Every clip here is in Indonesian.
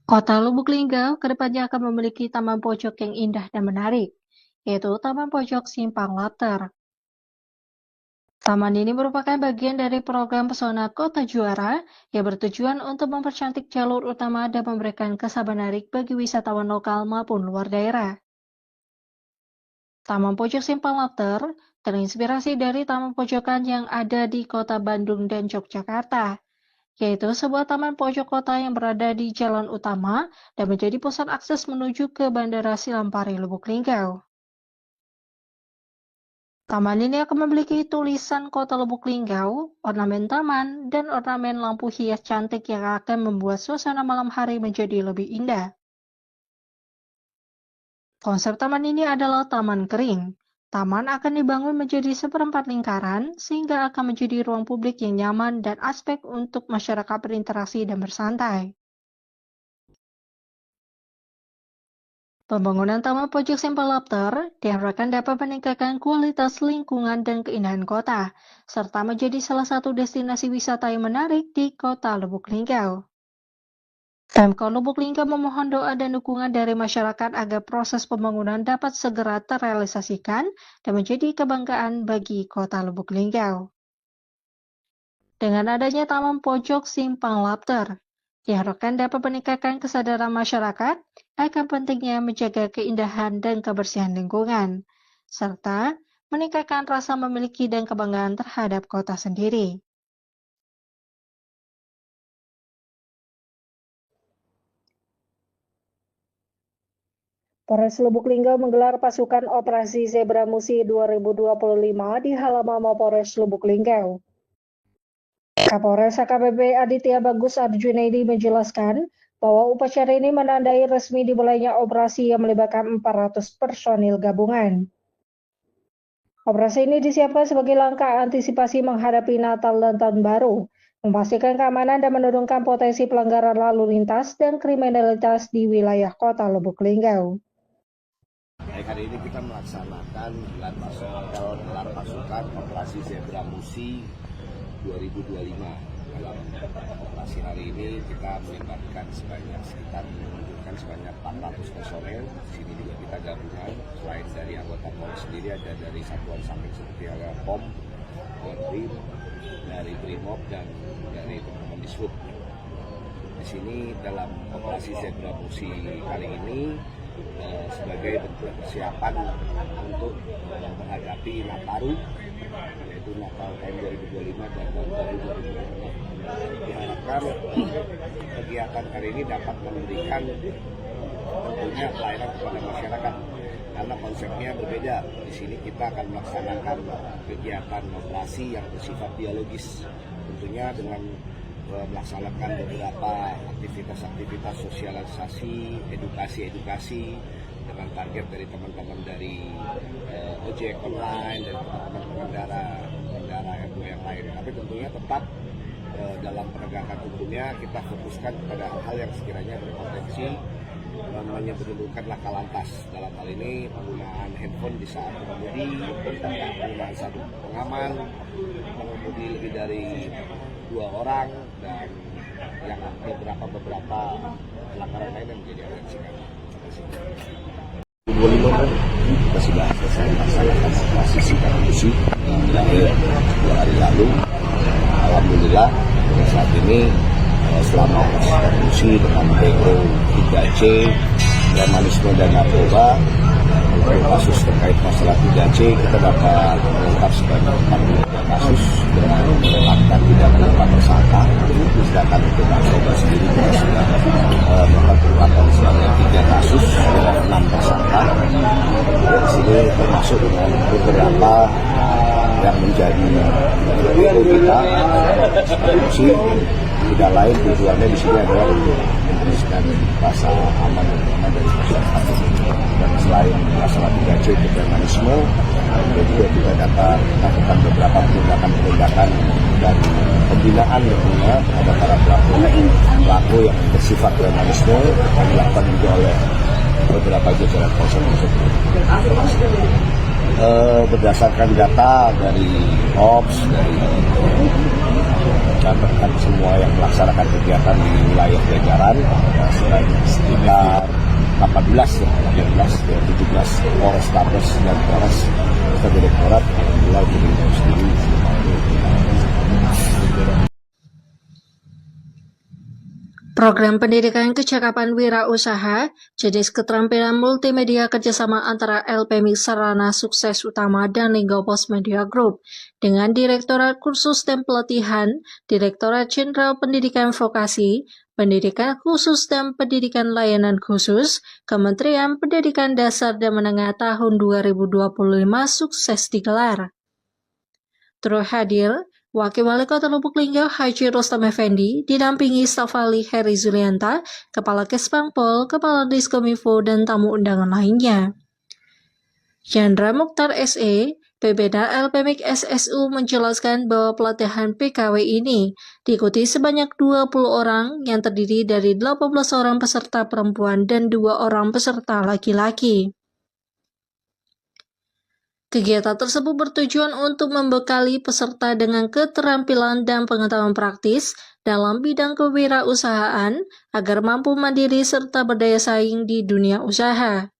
Kota Lubuk Linggau kedepannya akan memiliki taman pojok yang indah dan menarik, yaitu Taman Pojok Simpang Lapter. Taman ini merupakan bagian dari program Pesona Kota Juara yang bertujuan untuk mempercantik jalur utama dan memberikan kesan menarik bagi wisatawan lokal maupun luar daerah. Taman Pojok Simpang Lapter terinspirasi dari taman pojokan yang ada di kota Bandung dan Yogyakarta, yaitu sebuah taman pojok kota yang berada di jalan utama dan menjadi pusat akses menuju ke Bandara Silampari Lubuk Linggau. Taman ini akan memiliki tulisan Kota Lubuk Linggau, ornamen taman, dan ornamen lampu hias cantik yang akan membuat suasana malam hari menjadi lebih indah. Konsep taman ini adalah taman kering. Taman akan dibangun menjadi seperempat lingkaran sehingga akan menjadi ruang publik yang nyaman dan aspek untuk masyarakat berinteraksi dan bersantai. Pembangunan Taman Pojok Simpang Lapter diharapkan dapat meningkatkan kualitas lingkungan dan keindahan kota, serta menjadi salah satu destinasi wisata yang menarik di kota Lubuk Linggau. Pemkot Lubuk Linggau memohon doa dan dukungan dari masyarakat agar proses pembangunan dapat segera terrealisasikan dan menjadi kebanggaan bagi kota Lubuk Linggau. Dengan adanya Taman Pojok Simpang Lapter, diharapkan dapat meningkatkan kesadaran masyarakat akan pentingnya menjaga keindahan dan kebersihan lingkungan, serta meningkatkan rasa memiliki dan kebanggaan terhadap kota sendiri. Polres Lubuk Linggau menggelar pasukan Operasi Zebra Musi 2025 di halaman Mapolres Lubuk Linggau. Kapolres AKBP Aditya Bagus Arjunaidi menjelaskan bahwa upacara ini menandai resmi dimulainya operasi yang melibatkan 400 personil gabungan. Operasi ini disiapkan sebagai langkah antisipasi menghadapi Natal dan Tahun Baru, memastikan keamanan dan menurunkan potensi pelanggaran lalu lintas dan kriminalitas di wilayah kota Lubuk Linggau. Hari ini kita melaksanakan gelar pasukan Operasi Zebra Musi 2025. Dalam operasi hari ini kita melibatkan sebanyak 400 personel. Di sini juga kita gabungan, selain dari anggota Polres sendiri ada dari satuan samping seperti ada POM, Kodim, dari Brimob dan dari teman-teman di Sub. Di sini dalam operasi Zebra Musi kali ini sebagai bentuk persiapan untuk menghadapi Nataru, yaitu Natal tahun 2025 dan tahun baru 2025. Diharapkan kegiatan hari ini dapat memberikan tentunya pelayanan kepada masyarakat karena konsepnya berbeda. Di sini kita akan melaksanakan kegiatan operasi yang bersifat biologis, tentunya dengan melaksanakan beberapa aktivitas sosialisasi, edukasi dengan target dari teman-teman dari ojek online, dari teman-teman pengendara yang lain. Tapi tentunya tetap dalam penegakan hukumnya kita fokuskan kepada hal-hal yang sekiranya berpotensi menimbulkan laka lantas. Dalam hal ini penggunaan handphone di saat mengemudi, penggunaan sabuk pengaman, mengemudi lebih dari 2 orang, dan yang beberapa pelanggaran lain yang menjadi atensi kami. Terima kasih. Kita sudah selesai melaksanakan operasi Zebra Musi 2 hari lalu. Alhamdulillah saat ini selama operasi Musi dengan PO 3C, premanisme dan narkoba, kasus terkait masalah 3C kita dapat mengungkap sebanyak 43 kasus dengan menetapkan 34 tersangka. Sedangkan untuk narkoba sendiri kita sudah melakukan pengungkapan sebanyak 3 kasus dengan 6 tersangka. Di sini termasuk dengan beberapa yang menjadi PO kita solusi tidak lain tujuannya di sini adalah untuk memberikan rasa aman dan nyaman dari masyarakat. Dan selain masalah 3C itu premanisme, juga kita dapat melakukan beberapa penindakan dan pembinaan tentunya kepada para pelaku yang bersifat premanisme yang dilakukan juga oleh beberapa jajaran polsek tersebut. Berdasarkan data dari OPS, dari rekan semua yang melaksanakan melaksanakan kegiatan di wilayah jajaran sekitar 17 Polrestabes dan Polres Direktorat Alhamdulillah untuk sendiri. Program Pendidikan Kecakapan Wirausaha, jenis keterampilan multimedia kerjasama antara LPMI Sarana Sukses Utama dan Linggopos Media Group dengan Direktorat Kursus dan Pelatihan, Direktorat Jenderal Pendidikan Vokasi, Pendidikan Khusus dan Pendidikan Layanan Khusus, Kementerian Pendidikan Dasar dan Menengah tahun 2025 sukses digelar. Turut hadir Wakil Wali Kota Lubuk Linggau Haji Rostam Effendi didampingi staf ahli Heri Zulianta, Kepala Kesbangpol, Kepala Diskominfo, dan tamu undangan lainnya. Chandra Mukhtar SE, Pembina LPMIK SSU menjelaskan bahwa pelatihan PKW ini diikuti sebanyak 20 orang yang terdiri dari 18 orang peserta perempuan dan 2 orang peserta laki-laki. Kegiatan tersebut bertujuan untuk membekali peserta dengan keterampilan dan pengetahuan praktis dalam bidang kewirausahaan agar mampu mandiri serta berdaya saing di dunia usaha.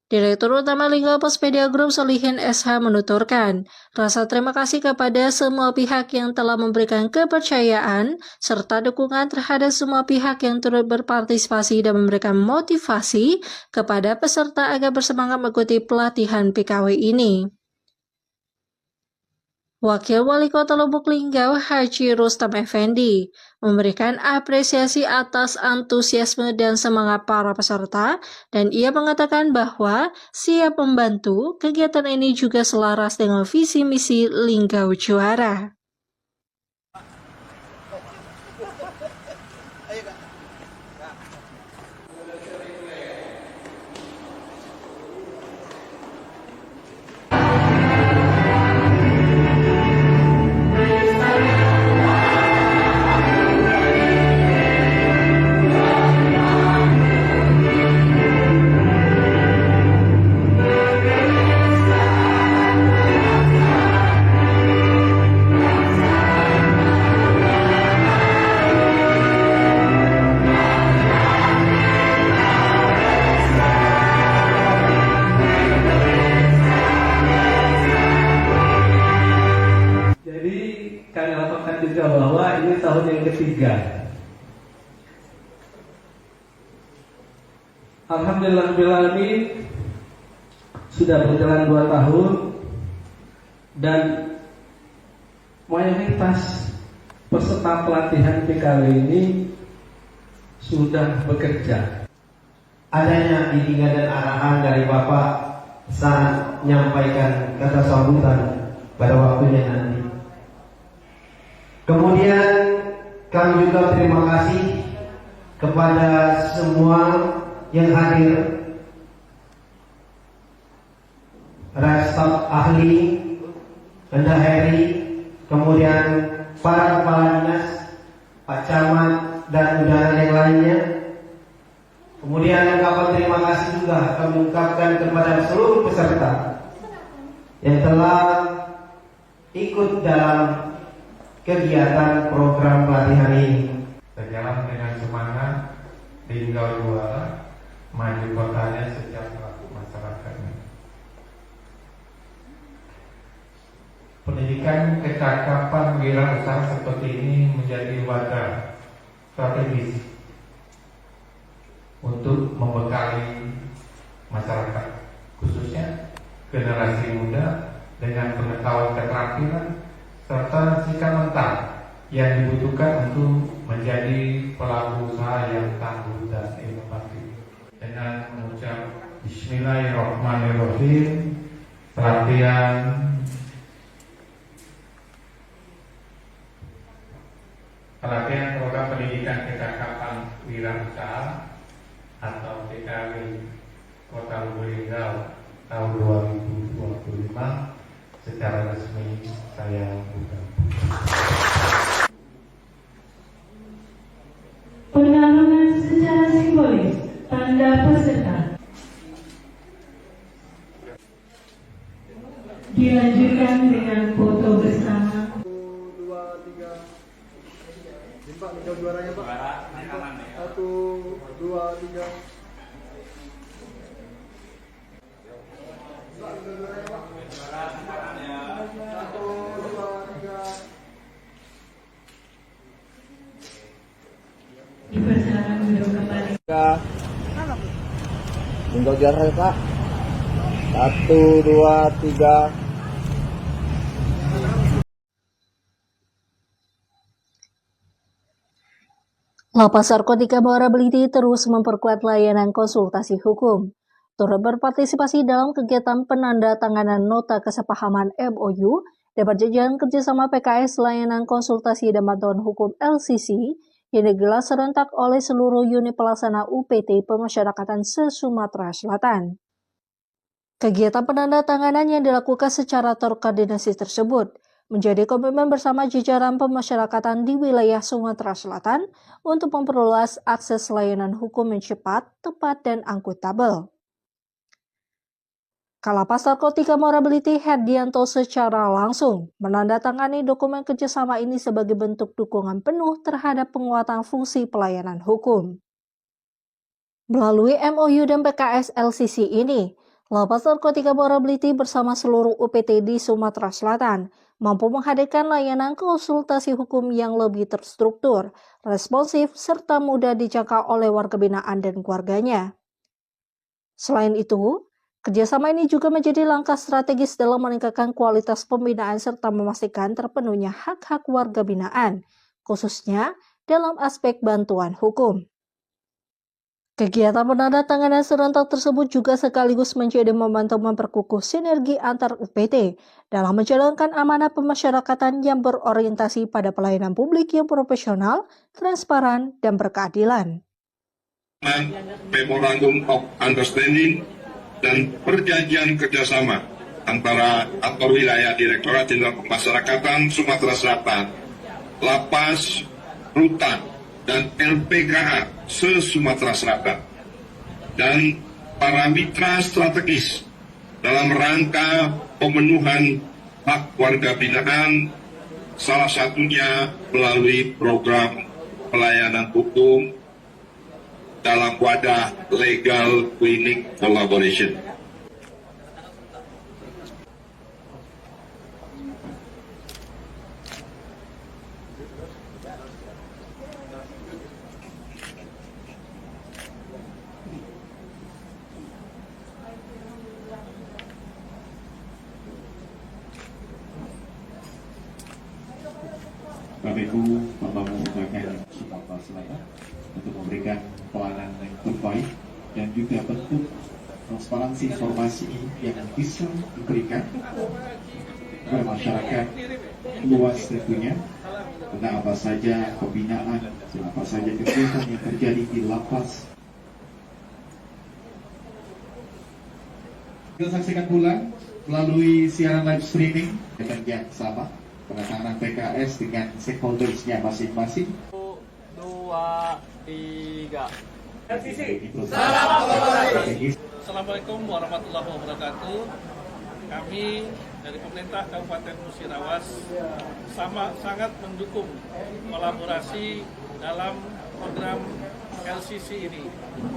Direktur Utama Linggopos Media Group Solihin SH menuturkan, rasa terima kasih kepada semua pihak yang telah memberikan kepercayaan serta dukungan terhadap semua pihak yang turut berpartisipasi dan memberikan motivasi kepada peserta agar bersemangat mengikuti pelatihan PKW ini. Wakil Wali Kota Lubuk Linggau Haji Rostam Effendi memberikan apresiasi atas antusiasme dan semangat para peserta dan ia mengatakan bahwa siap membantu kegiatan ini juga selaras dengan visi misi Linggau Juara. Kami laporkan juga bahwa ini tahun yang ketiga. Alhamdulillahirrahmanirrahim sudah berjalan 2 tahun dan mayoritas peserta pelatihan PKW ini sudah bekerja. Adanya bimbingan dan arahan dari Bapak saat menyampaikan kata sambutan pada waktunya nanti. Kemudian kami juga terima kasih kepada semua yang hadir, staf ahli, Anda Heri, kemudian para kepala dinas, Pak Camat dan undangan yang lainnya. Kemudian ungkapan terima kasih juga kami ungkapkan kepada seluruh peserta yang telah ikut dalam kegiatan program pelatihan ini. Berjalan dengan semangat, Linggau Juara, maju kotanya sejahtera masyarakatnya. Pendidikan kecakapan wirausaha seperti ini menjadi wadah strategis untuk membekali masyarakat, khususnya generasi muda dengan pengetahuan keterampilan serta sikap mental yang dibutuhkan untuk menjadi pelaku usaha yang tangguh dan inovatif. Dengan mengucap Bismillahirrahmanirrahim, pelatihan program pendidikan kecakapan wirausaha atau PKW Kota Lubuk Linggau tahun 2025 secara resmi saya buka. Pengarungan secara simbolis tanda peserta dilanjutkan dengan foto bersama. Pak, Linggau juaranya Pak. Juara tangan ya. 1, 2, 3. Pak, Linggau juaranya Pak. Juara tangan ya. 1, 2, 3. Dipersilakan duduk kembali. Linggau juara Pak. 1, 2, 3. Lapas Narkotika Muara Beliti terus memperkuat layanan konsultasi hukum. Turut berpartisipasi dalam kegiatan penandatanganan nota kesepahaman MOU dan perjanjian kerjasama PKS layanan konsultasi dan bantuan hukum LCC yang digelar serentak oleh seluruh unit pelaksana UPT Pemasyarakatan se-Sumatera Selatan. Kegiatan penandatanganan yang dilakukan secara terkoordinasi tersebut menjadi komitmen bersama jajaran pemasyarakatan di wilayah Sumatera Selatan untuk memperluas akses layanan hukum yang cepat, tepat, dan akuntabel. Kalapas Narkotika Muara Beliti Herdianto secara langsung menandatangani dokumen kerjasama ini sebagai bentuk dukungan penuh terhadap penguatan fungsi pelayanan hukum. Melalui MOU dan PKS LCC ini, Lapas Narkotika Muara Beliti bersama seluruh UPT di Sumatera Selatan mampu menghadirkan layanan konsultasi hukum yang lebih terstruktur, responsif, serta mudah dijangkau oleh warga binaan dan keluarganya. Selain itu, kerjasama ini juga menjadi langkah strategis dalam meningkatkan kualitas pembinaan serta memastikan terpenuhnya hak-hak warga binaan, khususnya dalam aspek bantuan hukum. Kegiatan penandatanganan serentak tersebut juga sekaligus menjadi membantu memperkukuh sinergi antar UPT dalam menjalankan amanah pemasyarakatan yang berorientasi pada pelayanan publik yang profesional, transparan, dan berkeadilan. Memorandum of Understanding dan perjanjian kerjasama antara Kantor Wilayah Direktorat Jenderal Pemasyarakatan Sumatera Selatan, Lapas, Rutan, dan LPKA se-Sumatera Selatan, dan para mitra strategis dalam rangka pemenuhan hak warga binaan, salah satunya melalui program pelayanan hukum dalam wadah Legal Clinic Collaboration. KPU membangun lembaga Sumatera Selatan untuk memberikan pelayanan yang terbaik dan juga bentuk transparansi informasi yang bisa diberikan kepada masyarakat luas tentunya tentang apa saja pembinaan dan apa saja kegiatan yang terjadi di lapas. Kita saksikan pula melalui siaran live streaming dengan yang sama penandatanganan PKS dengan stakeholders-nya masing-masing. 1, 2, 3. Assalamualaikum warahmatullahi wabarakatuh. Kami dari pemerintah Kabupaten Musirawas sangat mendukung kolaborasi dalam program LCC ini.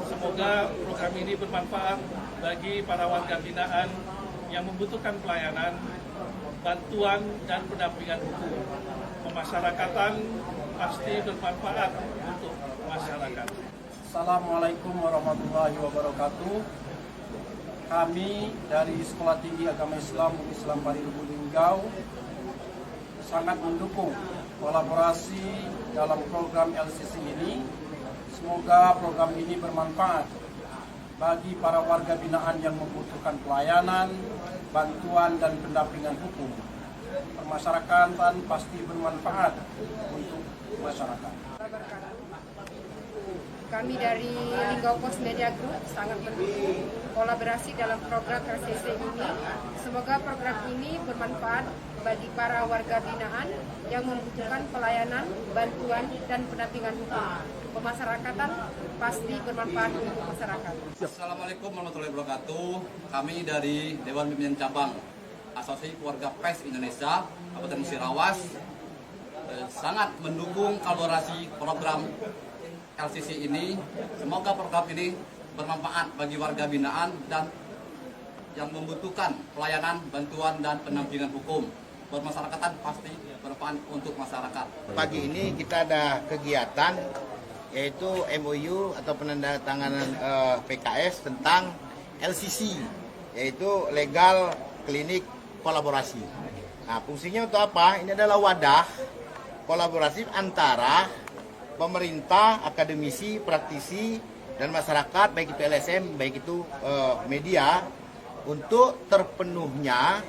Semoga program ini bermanfaat bagi para warga binaan yang membutuhkan pelayanan, bantuan, dan pendampingan hukum. Pemasyarakatan pasti bermanfaat untuk masyarakat. Assalamualaikum warahmatullahi wabarakatuh. Kami dari Sekolah Tinggi Agama Islam Islam Pari Lubuk Linggau sangat mendukung kolaborasi dalam program LCC ini. Semoga program ini bermanfaat bagi para warga binaan yang membutuhkan pelayanan, bantuan, dan pendampingan hukum. Permasyarakatan pasti bermanfaat untuk masyarakat. Kami dari Linggau Post Media Group sangat mendukung kolaborasi dalam program LCC ini. Semoga program ini bermanfaat bagi para warga binaan yang membutuhkan pelayanan, bantuan, dan pendampingan hukum. Pemasyarakatan pasti bermanfaat untuk masyarakat. Assalamualaikum warahmatullahi wabarakatuh. Kami dari Dewan Pimpinan Cabang Asosiasi Keluarga Pers Indonesia Kabupaten Musirawas sangat mendukung kolaborasi program LCC ini. Semoga program ini bermanfaat bagi warga binaan dan yang membutuhkan pelayanan, bantuan, dan pendampingan hukum. Bermasyarakatan pasti bermanfaat untuk masyarakat. Pagi ini kita ada kegiatan yaitu MOU atau penandatanganan PKS tentang LCC, yaitu Legal Klinik Kolaborasi. Nah, fungsinya untuk apa? Ini adalah wadah kolaborasi antara pemerintah, akademisi, praktisi, dan masyarakat, baik itu LSM, baik itu media, untuk terpenuhnya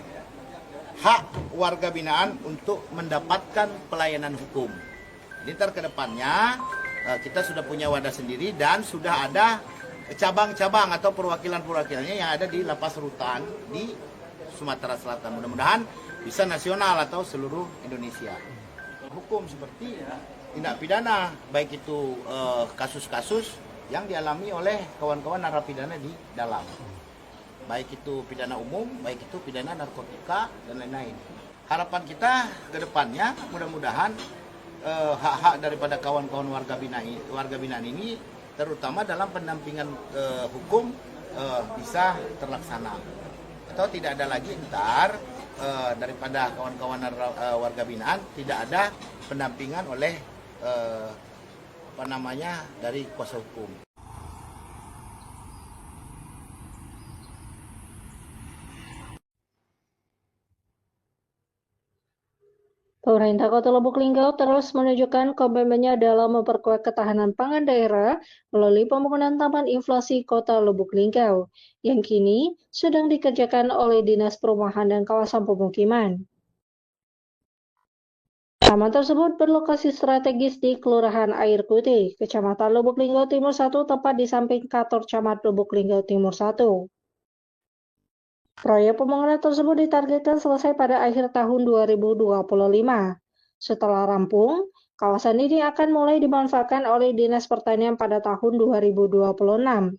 hak warga binaan untuk mendapatkan pelayanan hukum. Ini ke depannya kita sudah punya wadah sendiri dan sudah ada cabang-cabang atau perwakilan-perwakilannya yang ada di lapas rutan di Sumatera Selatan. Mudah-mudahan bisa nasional atau seluruh Indonesia. Hukum seperti tindak pidana, baik itu kasus-kasus yang dialami oleh kawan-kawan narapidana di dalam. Baik itu pidana umum, baik itu pidana narkotika, dan lain-lain. Harapan kita ke depannya mudah-mudahan hak-hak daripada kawan-kawan warga binaan ini, terutama dalam pendampingan hukum, bisa terlaksana. Atau tidak ada lagi ntar daripada kawan-kawan warga binaan tidak ada pendampingan oleh dari kuasa hukum. Pemerintah Kota Lubuk Linggau terus menunjukkan komitmennya dalam memperkuat ketahanan pangan daerah melalui pembangunan Taman Inflasi Kota Lubuk Linggau, yang kini sedang dikerjakan oleh Dinas Perumahan dan Kawasan Pemukiman. Taman tersebut berlokasi strategis di Kelurahan Air Putih, Kecamatan Lubuk Linggau Timur 1, tepat di samping kantor Camat Lubuk Linggau Timur 1. Proyek pembangunan tersebut ditargetkan selesai pada akhir tahun 2025. Setelah rampung, kawasan ini akan mulai dimanfaatkan oleh Dinas Pertanian pada tahun 2026.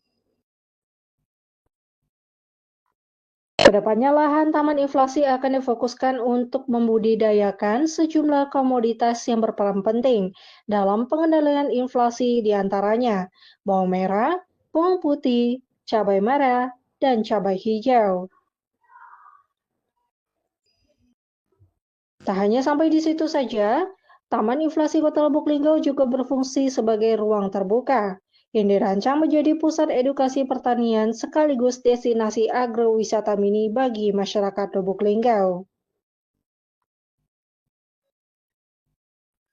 Kedepannya lahan Taman Inflasi akan difokuskan untuk membudidayakan sejumlah komoditas yang berperan penting dalam pengendalian inflasi, diantaranya bawang merah, bawang putih, cabai merah, dan cabai hijau. Tak hanya sampai di situ saja, Taman Inflasi Kota Lubuk Linggau juga berfungsi sebagai ruang terbuka yang dirancang menjadi pusat edukasi pertanian sekaligus destinasi agrowisata mini bagi masyarakat Lubuk Linggau.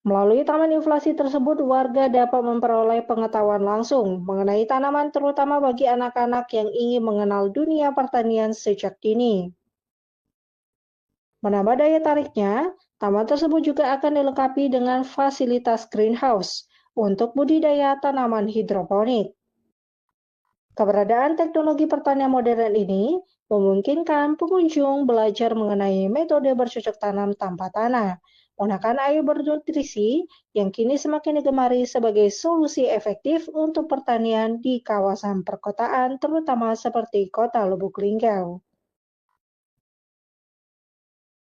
Melalui Taman Inflasi tersebut, warga dapat memperoleh pengetahuan langsung mengenai tanaman, terutama bagi anak-anak yang ingin mengenal dunia pertanian sejak dini. Menambah daya tariknya, taman tersebut juga akan dilengkapi dengan fasilitas greenhouse untuk budidaya tanaman hidroponik. Keberadaan teknologi pertanian modern ini memungkinkan pengunjung belajar mengenai metode bercocok tanam tanpa tanah, menggunakan air bernutrisi yang kini semakin digemari sebagai solusi efektif untuk pertanian di kawasan perkotaan, terutama seperti Kota Lubuk Linggau.